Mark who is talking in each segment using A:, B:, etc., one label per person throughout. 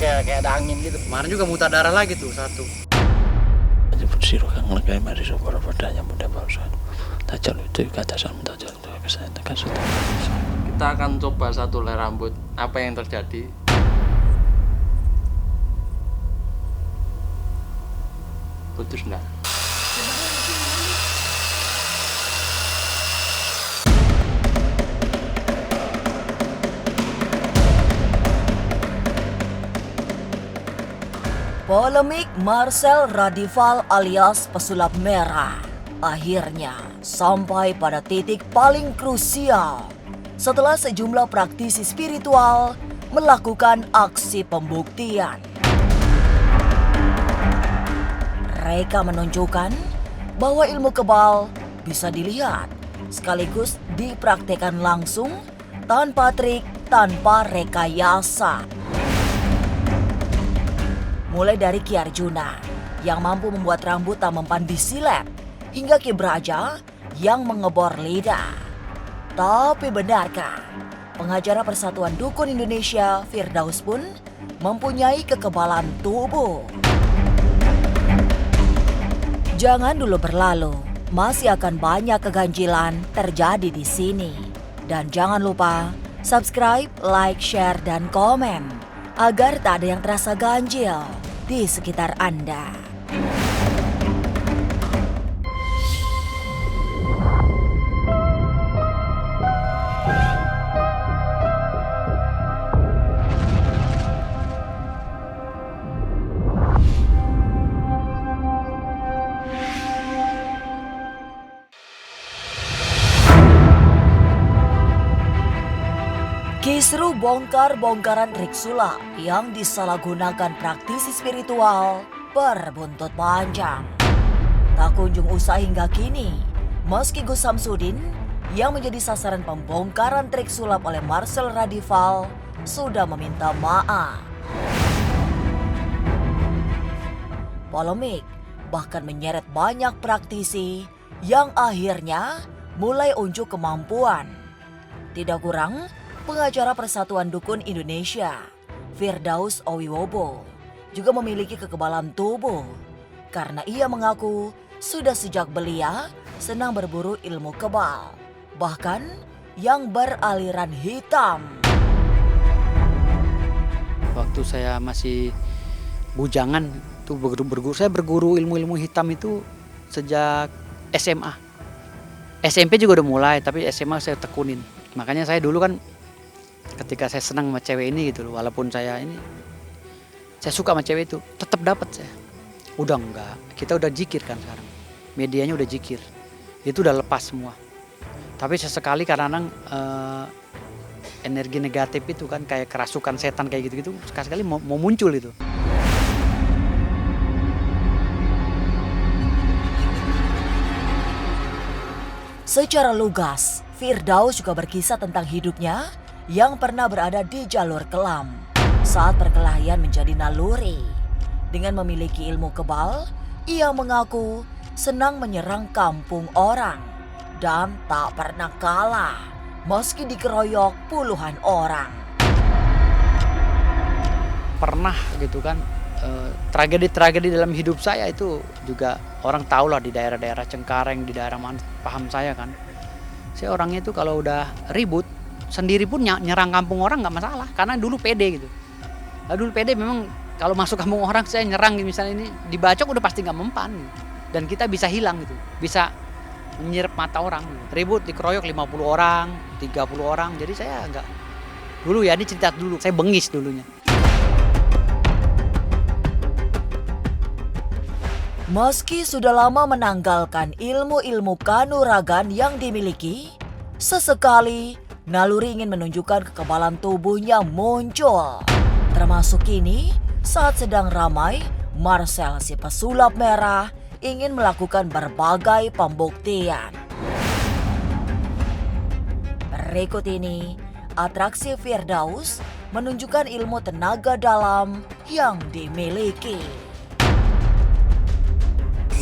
A: kayak ada angin gitu.
B: Kemarin juga muntah darah lagi tuh satu.
C: Bersiro kang legai mari para padanya muda bangsa. Tajal itu kata sama tajal itu kesana kan sudah.
B: Kita akan coba satu helai rambut. Apa yang terjadi? Putus enggak?
D: Polemik Marcel Radival alias pesulap merah akhirnya sampai pada titik paling krusial setelah sejumlah praktisi spiritual melakukan aksi pembuktian. Mereka menunjukkan bahwa ilmu kebal bisa dilihat sekaligus dipraktekkan langsung tanpa trik, tanpa rekayasa. Mulai dari Ki Arjuna yang mampu membuat rambut tak mempan disilet, hingga Ki Braja yang mengebor lidah. Tapi benarkah pengacara Persatuan Dukun Indonesia Firdaus pun mempunyai kekebalan tubuh? Jangan dulu berlalu, masih akan banyak keganjilan terjadi di sini. Dan jangan lupa subscribe, like, share, dan komen agar tak ada yang terasa ganjil di sekitar Anda. Kisru bongkar-bongkaran trik sulap yang disalahgunakan praktisi spiritual berbuntut panjang. Tak kunjung usai hingga kini, meski Gus Samsudin yang menjadi sasaran pembongkaran trik sulap oleh Marcel Radival sudah meminta maaf. Polemik bahkan menyeret banyak praktisi yang akhirnya mulai unjuk kemampuan. Tidak kurang, pengacara Persatuan Dukun Indonesia, Firdaus Owiwobo, juga memiliki kekebalan tubuh karena ia mengaku sudah sejak belia senang berburu ilmu kebal, bahkan yang beraliran hitam.
E: Waktu saya masih bujangan tuh saya berguru ilmu-ilmu hitam itu sejak SMA. SMP juga udah mulai, tapi SMA saya tekunin. Makanya saya dulu kan ketika saya senang sama cewek ini gitu loh, walaupun saya suka sama cewek itu, tetap dapat saya. Udah enggak, kita udah zikir kan sekarang. Medianya udah zikir. Itu udah lepas semua. Tapi sesekali kadang-kadang energi negatif itu kan kayak kerasukan setan kayak gitu-gitu sekali-sekali mau muncul itu.
D: Secara lugas, Firdaus juga berkisah tentang hidupnya yang pernah berada di jalur kelam saat perkelahian menjadi naluri. Dengan memiliki ilmu kebal, ia mengaku senang menyerang kampung orang dan tak pernah kalah meski dikeroyok puluhan orang.
E: Pernah gitu kan, tragedi-tragedi dalam hidup saya itu juga orang tahu lah di daerah-daerah Cengkareng, di daerah mana paham saya kan. Saya orangnya itu kalau udah ribut sendiri pun nyerang kampung orang nggak masalah, karena dulu pede gitu. Dulu pede memang kalau masuk kampung orang saya nyerang misalnya ini dibacok udah pasti nggak mempan dan kita bisa hilang gitu, bisa menyerap mata orang. Ribut dikeroyok 50 orang, 30 orang, jadi saya nggak dulu ya, ini cerita dulu, saya bengis dulunya.
D: Meski sudah lama menanggalkan ilmu-ilmu kanuragan yang dimiliki, sesekali naluri ingin menunjukkan kekebalan tubuhnya muncul. Termasuk kini saat sedang ramai, Marcel si pesulap merah ingin melakukan berbagai pembuktian. Berikut ini, atraksi Firdaus menunjukkan ilmu tenaga dalam yang dimiliki.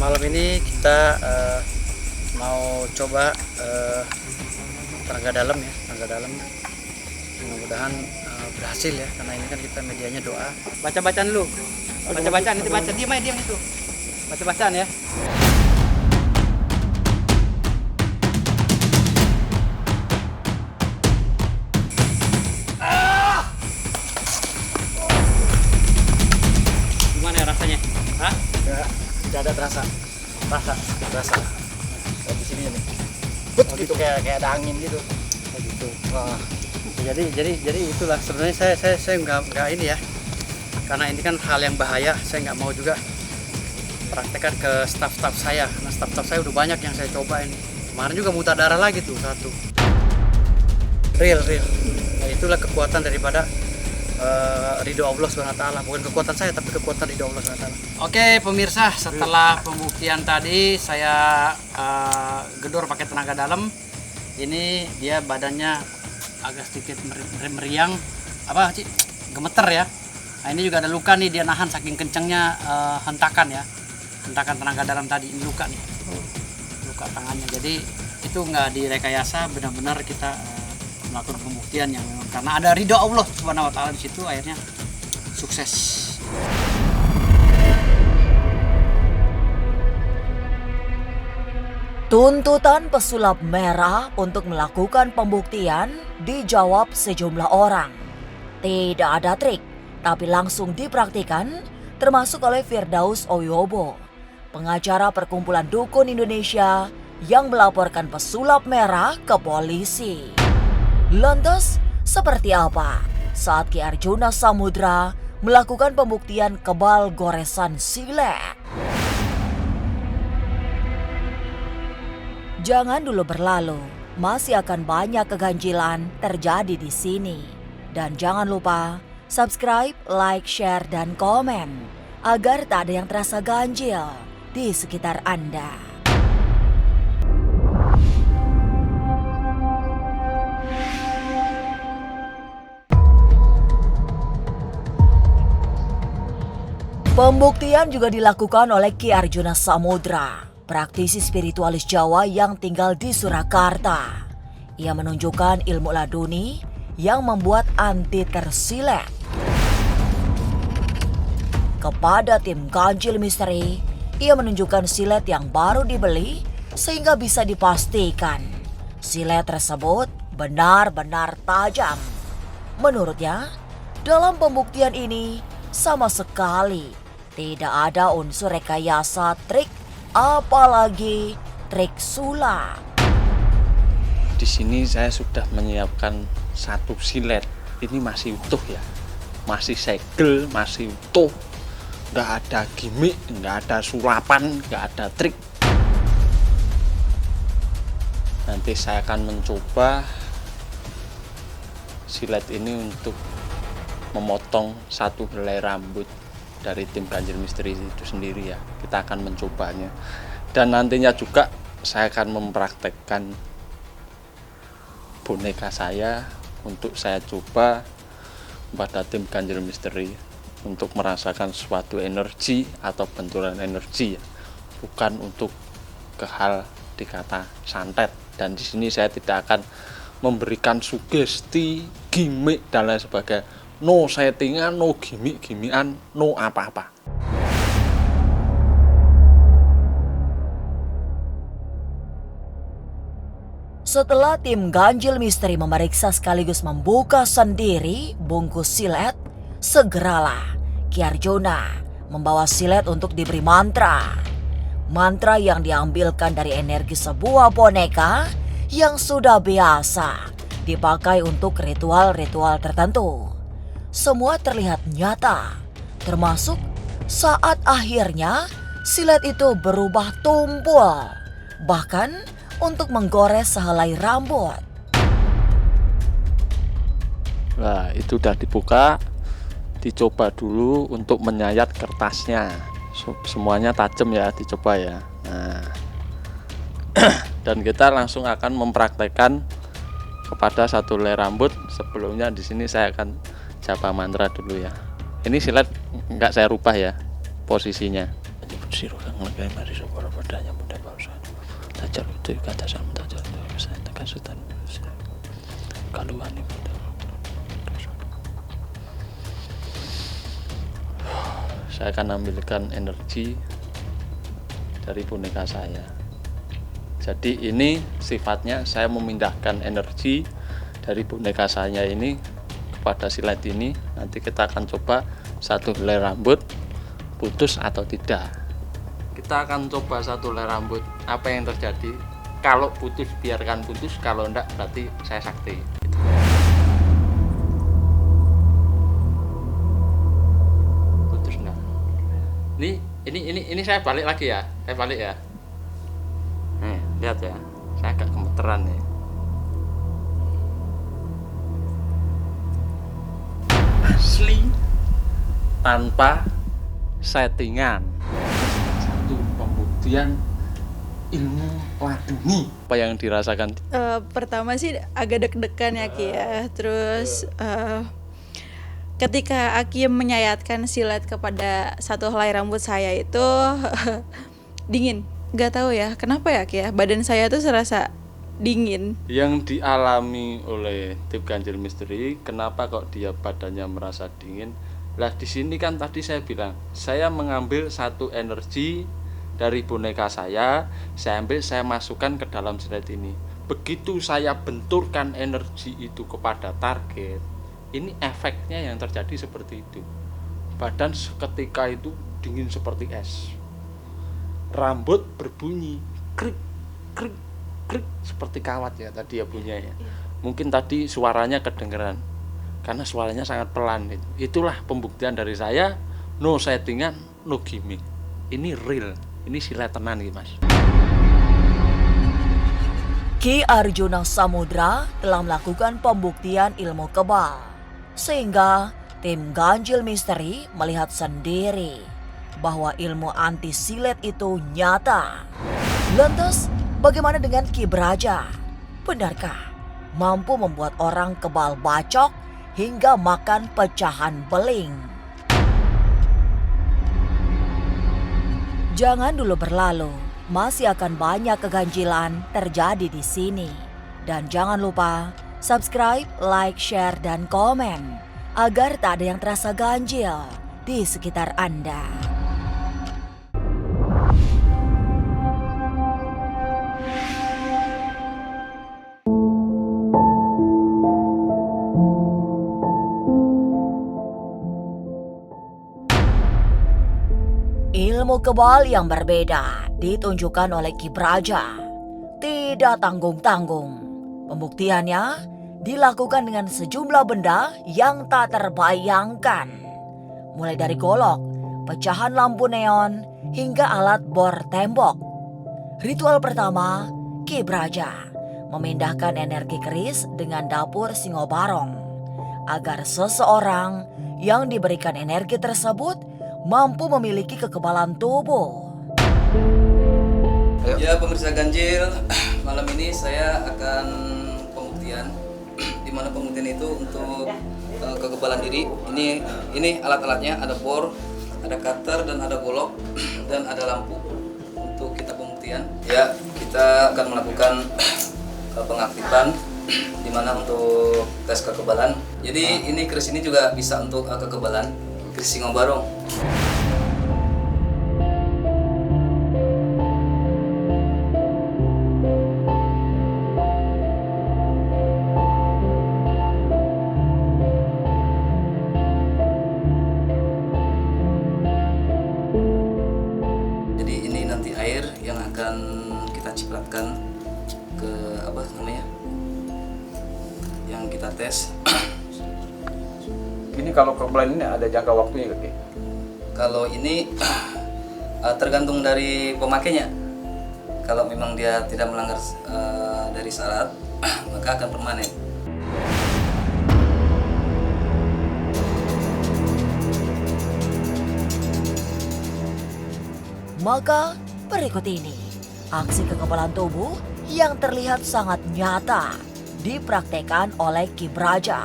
B: Malam ini kita mau coba tenaga dalam ya, tenaga dalam.
E: Mudah-mudahan berhasil ya, karena ini kan kita medianya doa. Baca-bacaan dulu. Baca-bacaan, nanti baca. Diam aja, diam itu. Baca-bacaan ya. Gimana ya rasanya? Hah?
A: Nggak ada terasa. Terasa. Di sini nih. Gitu kayak ada angin gitu.
E: Gitu.
A: Wah.
E: Jadi itulah sebenarnya saya nggak ini ya, karena ini kan hal yang bahaya. Saya nggak mau juga praktekkan ke staff saya. Nah, staff saya udah banyak yang saya coba ini. Kemarin juga muntah darah lagi tuh satu. Real. Nah, itulah kekuatan daripada ridho Allah SWT. Bukan kekuatan saya, tapi kekuatan ridho Allah SWT. Oke pemirsa, setelah pembuktian tadi saya gedor pakai tenaga dalam. Ini dia badannya agak sedikit meriang, gemeter ya. Nah, ini juga ada luka nih, dia nahan saking kencengnya hentakan tenaga dalam tadi. Ini luka nih, luka tangannya. Jadi itu nggak direkayasa, benar-benar kita melakukan pembuktian yang memang karena ada ridho Allah Subhanahu wa taala di situ, akhirnya sukses.
D: Tuntutan pesulap merah untuk melakukan pembuktian dijawab sejumlah orang. Tidak ada trik, tapi langsung dipraktikan, termasuk oleh Firdaus Oyobo, pengacara Perkumpulan Dukun Indonesia yang melaporkan pesulap merah ke polisi. Lantas, seperti apa saat Ki Arjuna Samudra melakukan pembuktian kebal goresan silet? Jangan dulu berlalu, masih akan banyak keganjilan terjadi di sini. Dan jangan lupa subscribe, like, share, dan komen agar tak ada yang terasa ganjil di sekitar Anda. Pembuktian juga dilakukan oleh Ki Arjuna Samudra, praktisi spiritualis Jawa yang tinggal di Surakarta. Ia menunjukkan ilmu laduni yang membuat anti tersilet. Kepada tim Ganjil Misteri, ia menunjukkan silet yang baru dibeli sehingga bisa dipastikan silet tersebut benar-benar tajam. Menurutnya, dalam pembuktian ini sama sekali tidak ada unsur rekayasa, trik, apalagi trik sulap.
C: Di sini saya sudah menyiapkan satu silet. Ini masih utuh ya, masih segel, masih utuh. Nggak ada gimmick, nggak ada sulapan, nggak ada trik. Nanti saya akan mencoba silet ini untuk memotong satu helai rambut dari tim Ganjil Misteri itu sendiri ya. Kita akan mencobanya. Dan nantinya juga saya akan mempraktekkan boneka saya untuk saya coba pada tim Ganjil Misteri untuk merasakan suatu energi atau benturan energi ya. Bukan untuk ke hal dikata santet. Dan di sini saya tidak akan memberikan sugesti, gimmick dan lain sebagainya. No settingan, no gimmick-gimmickan, no apa-apa.
D: Setelah tim Ganjil Misteri memeriksa sekaligus membuka sendiri bungkus silet, segeralah Ki Arjuna membawa silet untuk diberi mantra. Mantra yang diambilkan dari energi sebuah boneka yang sudah biasa dipakai untuk ritual-ritual tertentu. Semua terlihat nyata, termasuk saat akhirnya silet itu berubah tumpul, bahkan untuk menggores sehelai rambut.
C: Nah, itu udah dibuka, dicoba dulu untuk menyayat kertasnya. Semuanya tajam ya, dicoba ya. Nah, dan kita langsung akan mempraktekkan kepada satu helai rambut. Sebelumnya di sini saya akan japa mantra dulu ya. Ini silet enggak saya rubah ya posisinya. Siro kang legai mari soporo padanya muda bangsa. Tajal itu kata sama tajal itu saya tekan sutan. Kaluan ini saya akan ambilkan energi dari boneka saya. Jadi ini sifatnya saya memindahkan energi dari boneka saya ini kepada silet ini. Nanti kita akan coba satu helai rambut putus atau tidak.
B: Kita akan coba satu helai rambut. Apa yang terjadi? Kalau putus biarkan putus, kalau enggak berarti saya sakti. Putus enggak? Ini saya balik lagi ya. Saya balik ya. Nih, lihat ya. Saya agak gemeteran nih.
C: Asli tanpa settingan. Satu pembuktian ilmu laduni. Apa yang dirasakan?
F: Pertama sih agak deg-degan ya Ki ya. Terus ketika Aki menyayatkan silet kepada satu helai rambut saya itu dingin. Gak tahu ya kenapa ya Ki ya. Badan saya tuh serasa dingin.
C: Yang dialami oleh tim ganjil misteri, kenapa kok dia badannya merasa dingin? Lah di sini kan tadi saya bilang, saya mengambil satu energi dari boneka saya ambil, saya masukkan ke dalam silet ini. Begitu saya benturkan energi itu kepada target, ini efeknya yang terjadi seperti itu. Badan seketika itu dingin seperti es. Rambut berbunyi krik krik krik seperti kawat ya tadi ya bunyinya. Mungkin tadi suaranya kedengeran karena suaranya sangat pelan itu. Itulah pembuktian dari saya, no settingan, no gimmick. Ini real, ini silet tenan gitu Mas.
D: Ki Arjuna Samudra telah melakukan pembuktian ilmu kebal, sehingga tim ganjil misteri melihat sendiri bahwa ilmu anti silet itu nyata. Lantas, bagaimana dengan Ki Braja? Benarkah mampu membuat orang kebal bacok hingga makan pecahan beling? Jangan dulu berlalu, masih akan banyak keganjilan terjadi di sini. Dan jangan lupa subscribe, like, share, dan komen agar tak ada yang terasa ganjil di sekitar Anda. Ilmu kebal yang berbeda ditunjukkan oleh Ki Braja. Tidak tanggung-tanggung. Pembuktiannya dilakukan dengan sejumlah benda yang tak terbayangkan. Mulai dari golok, pecahan lampu neon, hingga alat bor tembok. Ritual pertama, Ki Braja memindahkan energi keris dengan dapur Singobarong agar seseorang yang diberikan energi tersebut mampu memiliki kekebalan tubuh.
G: Ya pemirsa ganjil, malam ini saya akan pembuktian, di mana pembuktian itu untuk kekebalan diri. Ini alat-alatnya, ada bor, ada cutter, dan ada golok, dan ada lampu untuk kita pembuktian. Ya, kita akan melakukan pengaktifan, di mana untuk tes kekebalan. Jadi ini keris ini juga bisa untuk kekebalan, keris Singobarong. Cipratkan ke yang kita tes.
A: Ini kalau kekebalan ini ada jangka waktunya Ki?
G: Kalau ini tergantung dari pemakainya. Kalau memang dia tidak melanggar dari syarat, maka akan permanen.
D: Maka berikut ini aksi kekebalan tubuh yang terlihat sangat nyata dipraktekkan oleh Ki Braja.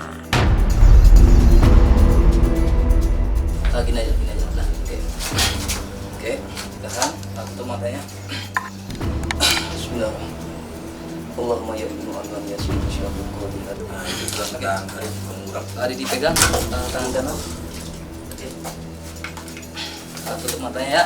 G: Gini aja. Nah, oke, tahan, tutup matanya. Bismillahirrahmanirrahim. Allahumma ya ibnu Allah ya syukur qadirat. Ada dipegang tangan kanan. Oke. tutup matanya ya.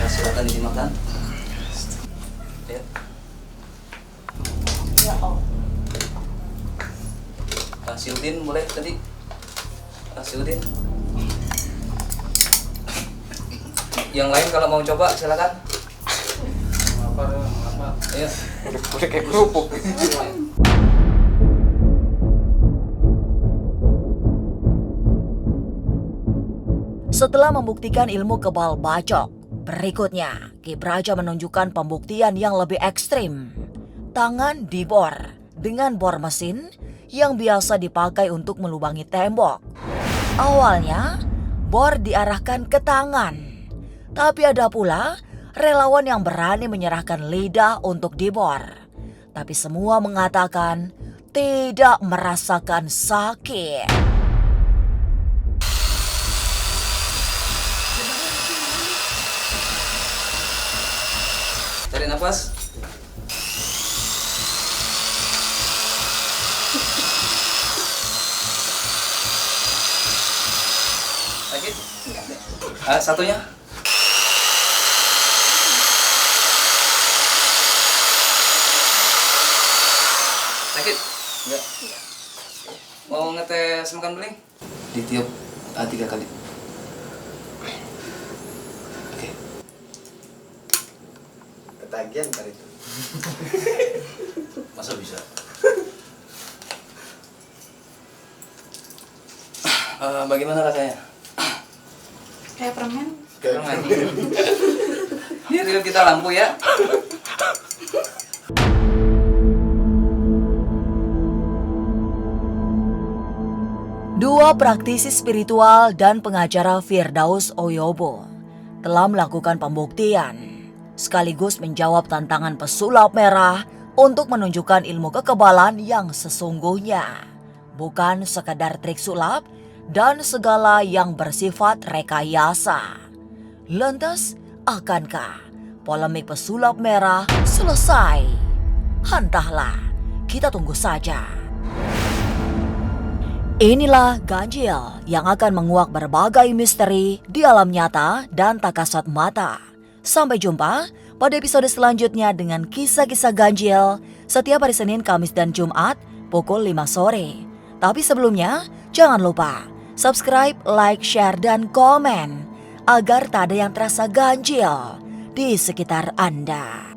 G: Nah, silakan dimakan. Ya. Siludin boleh tadi. Siludin. Yang lain kalau mau coba silakan. Ayo.
B: Boleh kayak kerupuk.
D: Setelah membuktikan ilmu kebal bacok, berikutnya Ki Praja menunjukkan pembuktian yang lebih ekstrim. Tangan dibor dengan bor mesin yang biasa dipakai untuk melubangi tembok. Awalnya, bor diarahkan ke tangan. Tapi ada pula relawan yang berani menyerahkan lidah untuk dibor. Tapi semua mengatakan tidak merasakan sakit.
G: Tarik nafas. Sakit? Satunya. Sakit? Enggak. Mau ngetes makan beling? Ditiup 3 kali. Oke.
A: Ketagihan kali itu.
G: Masa bisa? Bagaimana rasanya?
F: Kayak permen.
G: Permen. Ini kita lampu ya.
D: Dua praktisi spiritual dan pengacara Firdaus Oyobo telah melakukan pembuktian sekaligus menjawab tantangan pesulap merah untuk menunjukkan ilmu kekebalan yang sesungguhnya, bukan sekadar trik sulap dan segala yang bersifat rekayasa. Lantas, akankah polemik pesulap merah selesai? Entahlah, kita tunggu saja. Inilah ganjil yang akan menguak berbagai misteri di alam nyata dan tak kasat mata. Sampai jumpa pada episode selanjutnya dengan kisah-kisah ganjil setiap hari Senin, Kamis, dan Jumat pukul 5 sore. Tapi sebelumnya, jangan lupa subscribe, like, share, dan komen agar tak ada yang terasa ganjil di sekitar Anda.